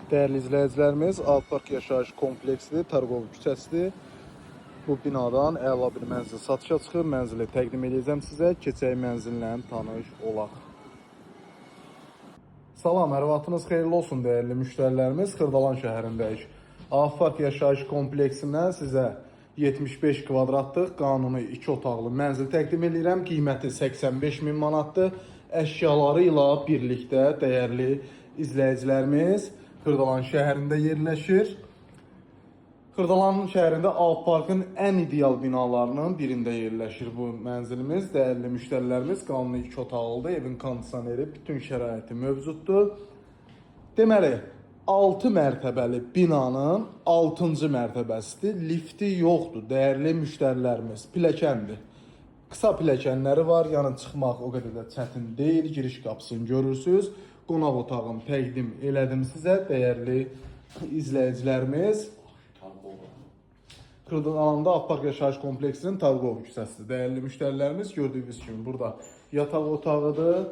Değerli izləyicilərimiz, Alpark yaşayış kompleksidir, Targov küçəsidir. Bu binadan əla bir mənzil satışa çıxır. Mənzili təqdim edəcəm sizə. Keçək mənzillə tanış olaq. Salam, hər vaxtınız xeyirli olsun dəyərli müştərilərimiz. Xırdalan şəhərindəyik. Alpark yaşayış kompleksindən sizə 75 kvadratlıq qanuni 2 otaqlı mənzil təqdim edirəm. Qiyməti 85 min manatdır. Əşyaları ilə birlikdə dəyərli izləyicilərimiz Xırdalan şəhərində yerləşir. Xırdalan şəhərində Alparkın ən ideal binalarının birində yerləşir bu mənzilimiz. Dəyərli müştərilərimiz, qanuni 2 otaqlıdır, evin kondisioneri, bütün şəraiti mövcuddur. Deməli, 6 mərtəbəli binanın 6-cı mərtəbəsidir. Lifti yoxdur, dəyərli müştərilərimiz. Pilləkəndir. Qısa pilləkənləri var, yəni çıxmaq o qədər də çətin deyil. Giriş qapısını görürsünüz. Qonaq otağını təqdim elədim sizə, dəyərli izləyicilərimiz. Xırdalanda Alpark yaşayış kompleksinin Targov küçəsidir. Dəyərli müştərilərimiz, gördüyünüz kimi burada yataq otağıdır.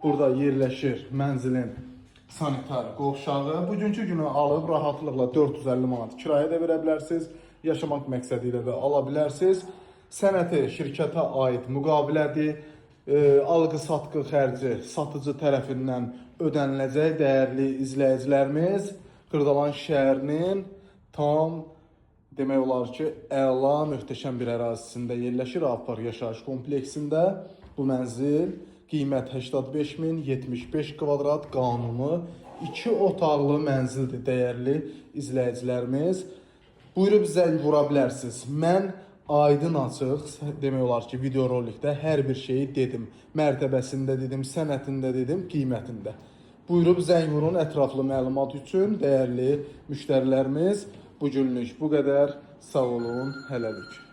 Burada yerləşir mənzilin sanitar qovşağı. Bugünkü günü alıb rahatlıqla 450 manat kirayə də verə bilərsiniz. Yaşamaq məqsədi ilə də ala bilərsiniz. Sənəti şirkətə aid müqavilədir. Alqı-satqı xərci satıcı tərəfindən ödəniləcək. Dəyərli izləyicilərimiz, Xırdalan şəhərinin tam demək olar ki, əla, möhtəşəm bir ərazisində yerləşir. Alpark yaşayış kompleksində bu mənzil qiymət 85 min, 75 kvadrat qanuni 2 otaqlı mənzildir dəyərli izləyicilərimiz. Buyurub zəng vura bilərsiniz. Mən aydın açıq, demək olar ki, videorolikdə hər bir şeyi dedim. Mərtəbəsində dedim, sənətində dedim, qiymətində. Buyurub zəng vurun ətraflı məlumat üçün, dəyərli müştərilərimiz. Bu günlük bu qədər. Sağ olun, hələlik.